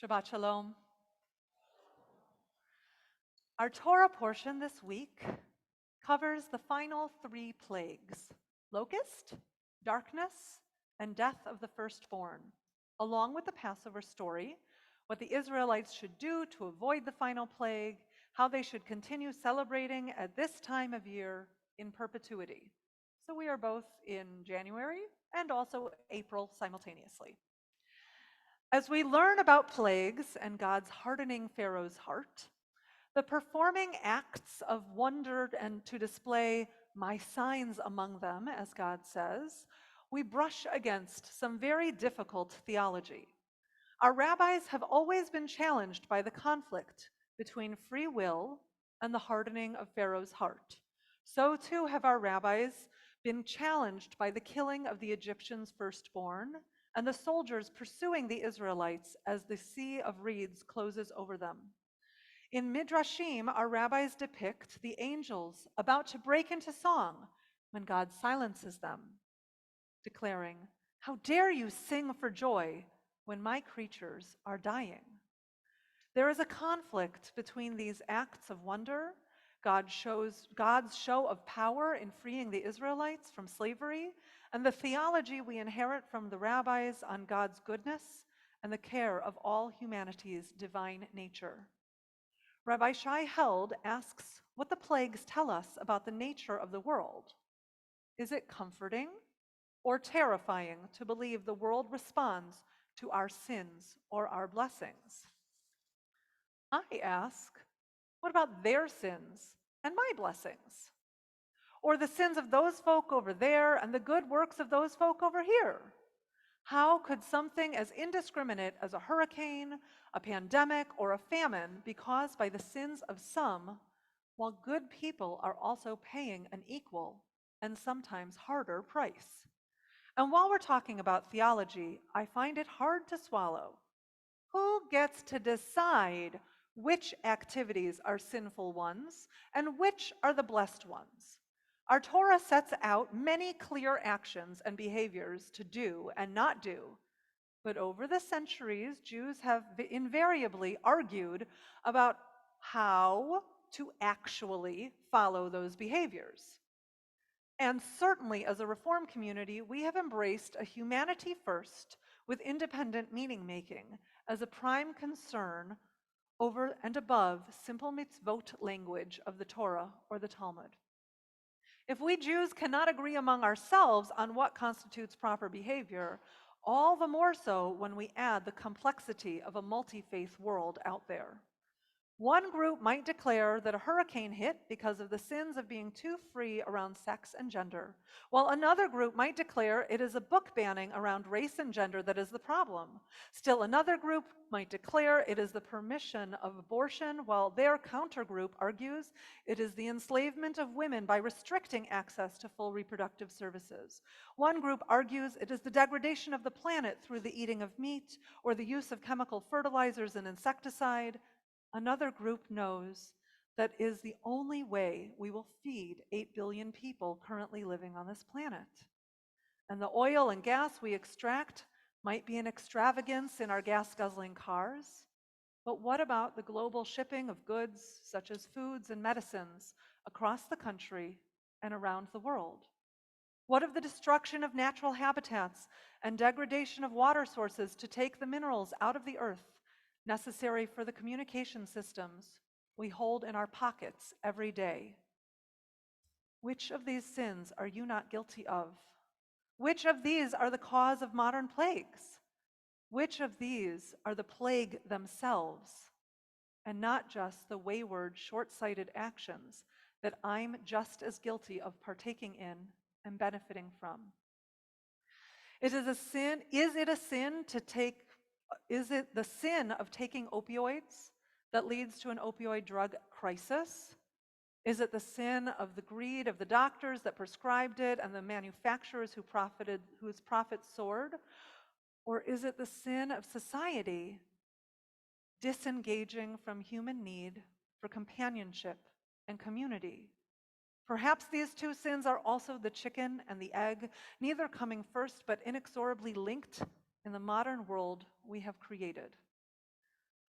Shabbat Shalom. Our Torah portion this week covers the final three plagues: locust, darkness, and death of the firstborn, along with the Passover story, what the Israelites should do to avoid the final plague, how they should continue celebrating at this time of year in perpetuity. So we are both in January and also April simultaneously. As we learn about plagues and God's hardening Pharaoh's heart, the performing acts of wonder and to display my signs among them, as God says, we brush against some very difficult theology. Our rabbis have always been challenged by the conflict between free will and the hardening of Pharaoh's heart. So too have our rabbis been challenged by the killing of the Egyptians' firstborn and the soldiers pursuing the Israelites as the Sea of Reeds closes over them. In Midrashim, our rabbis depict the angels about to break into song when God silences them, declaring, "How dare you sing for joy when my creatures are dying?" There is a conflict between these acts of wonder, God's show of power in freeing the Israelites from slavery, and the theology we inherit from the rabbis on God's goodness and the care of all humanity's divine nature. Rabbi Shai Held asks what the plagues tell us about the nature of the world. Is it comforting or terrifying to believe the world responds to our sins or our blessings? I ask, what about their sins and my blessings? Or the sins of those folk over there and the good works of those folk over here? How could something as indiscriminate as a hurricane, a pandemic, or a famine be caused by the sins of some, while good people are also paying an equal and sometimes harder price? And while we're talking about theology, I find it hard to swallow. Who gets to decide which activities are sinful ones and which are the blessed ones? Our Torah sets out many clear actions and behaviors to do and not do. But over the centuries, Jews have invariably argued about how to actually follow those behaviors. And certainly as a Reform community, we have embraced a humanity first with independent meaning making as a prime concern over and above simple mitzvot language of the Torah or the Talmud. If we Jews cannot agree among ourselves on what constitutes proper behavior, all the more so when we add the complexity of a multi-faith world out there. One group might declare that a hurricane hit because of the sins of being too free around sex and gender, while another group might declare it is a book banning around race and gender that is the problem. Still another group might declare it is the permission of abortion, while their counter group argues it is the enslavement of women by restricting access to full reproductive services. One group argues it is the degradation of the planet through the eating of meat or the use of chemical fertilizers and insecticide. Another group knows that is the only way we will feed 8 billion people currently living on this planet. And the oil and gas we extract might be an extravagance in our gas-guzzling cars, but what about the global shipping of goods such as foods and medicines across the country and around the world? What of the destruction of natural habitats and degradation of water sources to take the minerals out of the earth necessary for the communication systems we hold in our pockets every day? Which of these sins are you not guilty of? Which of these are the cause of modern plagues? Which of these are the plague themselves, and not just the wayward, short-sighted actions that I'm just as guilty of partaking in and benefiting from? Is it the sin of taking opioids that leads to an opioid drug crisis? Is it the sin of the greed of the doctors that prescribed it and the manufacturers whose profits soared? Or is it the sin of society disengaging from human need for companionship and community? Perhaps these two sins are also the chicken and the egg, neither coming first but inexorably linked in the modern world we have created.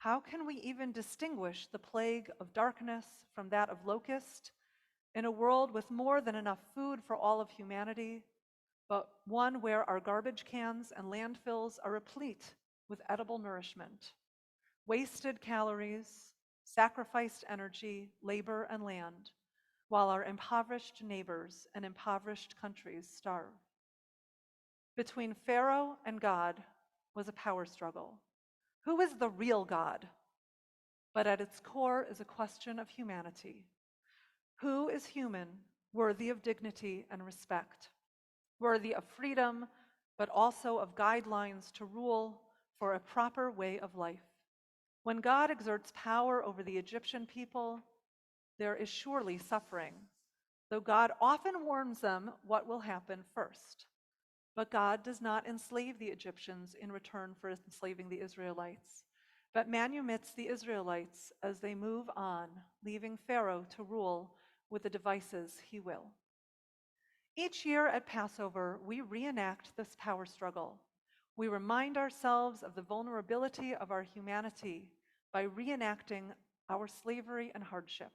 How can we even distinguish the plague of darkness from that of locust in a world with more than enough food for all of humanity, but one where our garbage cans and landfills are replete with edible nourishment, wasted calories, sacrificed energy, labor, and land, while our impoverished neighbors and impoverished countries starve? Between Pharaoh and God was a power struggle. Who is the real God? But at its core is a question of humanity. Who is human, worthy of dignity and respect, worthy of freedom, but also of guidelines to rule for a proper way of life? When God exerts power over the Egyptian people, there is surely suffering, though God often warns them what will happen first. But God does not enslave the Egyptians in return for enslaving the Israelites, but manumits the Israelites as they move on, leaving Pharaoh to rule with the devices he will. Each year at Passover, we reenact this power struggle. We remind ourselves of the vulnerability of our humanity by reenacting our slavery and hardship.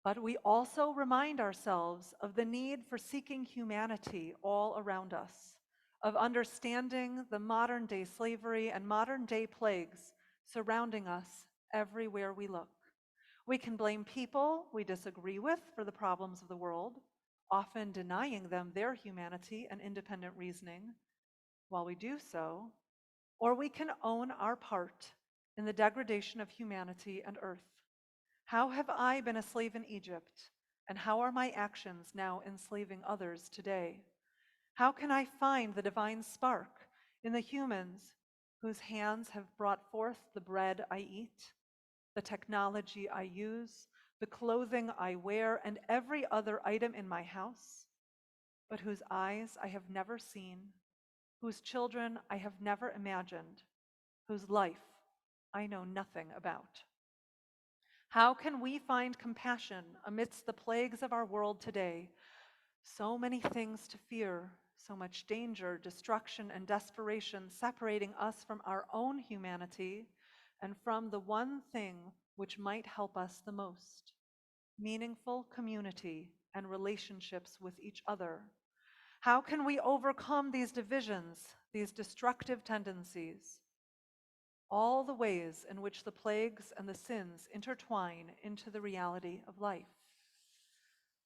But we also remind ourselves of the need for seeking humanity all around us, of understanding the modern day slavery and modern day plagues surrounding us everywhere we look. We can blame people we disagree with for the problems of the world, often denying them their humanity and independent reasoning while we do so, or we can own our part in the degradation of humanity and earth. How have I been a slave in Egypt, and how are my actions now enslaving others today? How can I find the divine spark in the humans whose hands have brought forth the bread I eat, the technology I use, the clothing I wear, and every other item in my house, but whose eyes I have never seen, whose children I have never imagined, whose life I know nothing about? How can we find compassion amidst the plagues of our world today? So many things to fear, so much danger, destruction, and desperation separating us from our own humanity and from the one thing which might help us the most: meaningful community and relationships with each other. How can we overcome these divisions, these destructive tendencies? All the ways in which the plagues and the sins intertwine into the reality of life.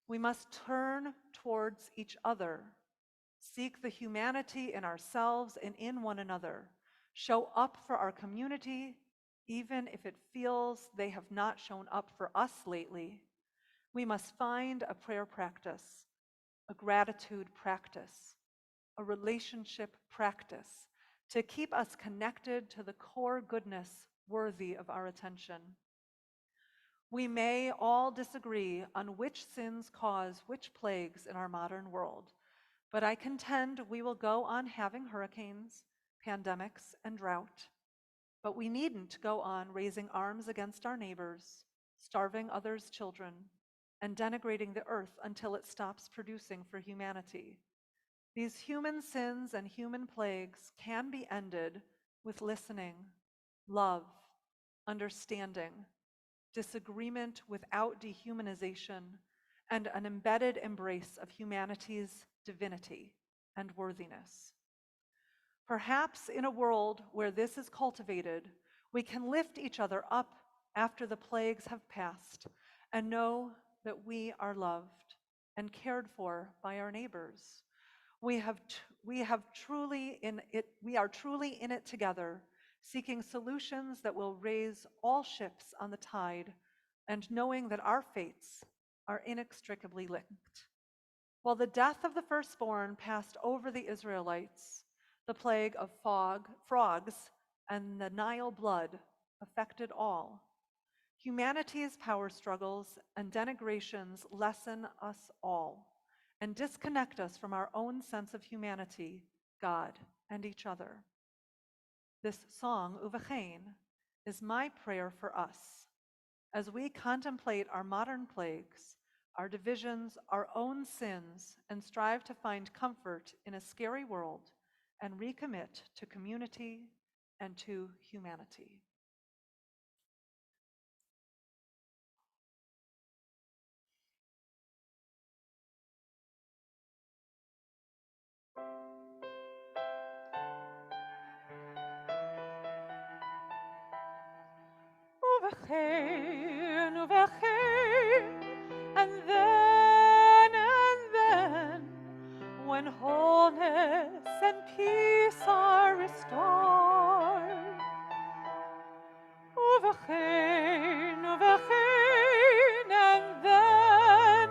We must turn towards each other, seek the humanity in ourselves and in one another, show up for our community, even if it feels they have not shown up for us lately. We must find a prayer practice, a gratitude practice, a relationship practice to keep us connected to the core goodness worthy of our attention. We may all disagree on which sins cause which plagues in our modern world, but I contend we will go on having hurricanes, pandemics, and drought. But we needn't go on raising arms against our neighbors, starving others' children, and denigrating the earth until it stops producing for humanity. These human sins and human plagues can be ended with listening, love, understanding, disagreement without dehumanization, and an embedded embrace of humanity's divinity and worthiness. Perhaps in a world where this is cultivated, we can lift each other up after the plagues have passed and know that we are loved and cared for by our neighbors. We are truly in it together, seeking solutions that will raise all ships on the tide, and knowing that our fates are inextricably linked. While the death of the firstborn passed over the Israelites, the plague of frogs and the Nile blood affected all. Humanity's power struggles and denigrations lessen us all and disconnect us from our own sense of humanity, God, and each other. This song, Uvachain, is my prayer for us as we contemplate our modern plagues, our divisions, our own sins, and strive to find comfort in a scary world and recommit to community and to humanity. Uvechein, uvechein, and then, when wholeness and peace are restored. Uvechein, uvechein, and then,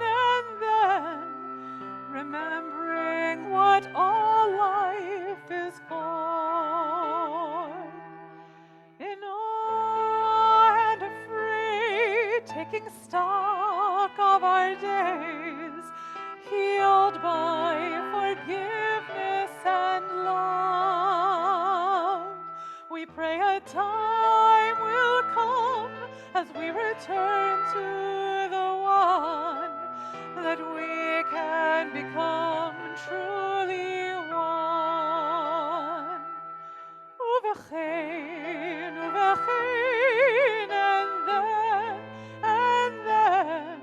remembering what all life is for. In awe and afraid, taking stock of our days, healed by forgiveness and love, we pray a time will come as we return to the one, that we can become truly one. Uvechein, uvechein, and then,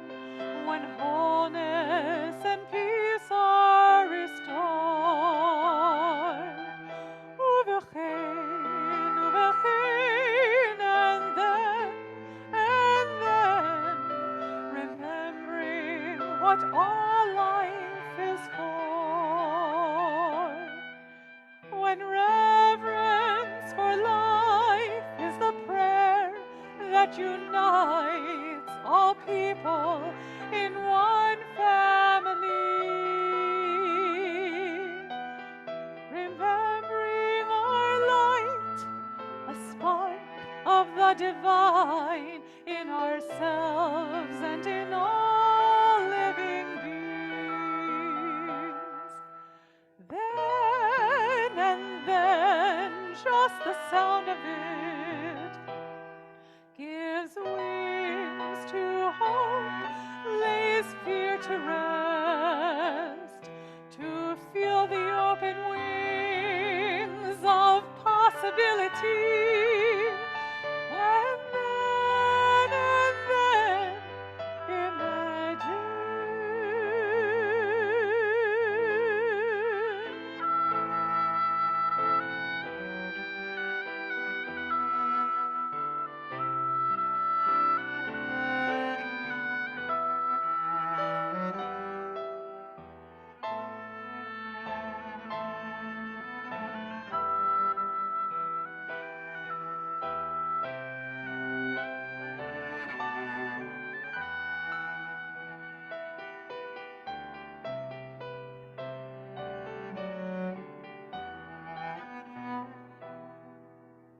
when wholeness and peace are restored. Uvechein, uvechein, and then, remembering what all life is for. When reverence for life is the prayer that unites all people in one family, remembering our light, a spark of the divine in ourselves and in all living beings. Then, just the sound of it gives wings to hope, lays fear to rest, to feel the open wings of possibility. And then, imagine.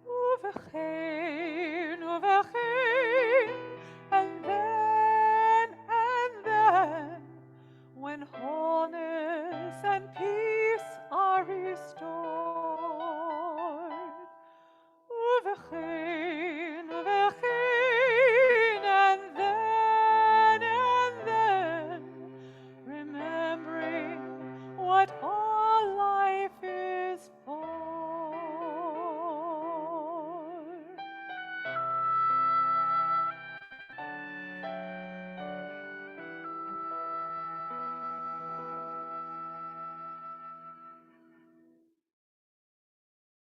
Uvechein,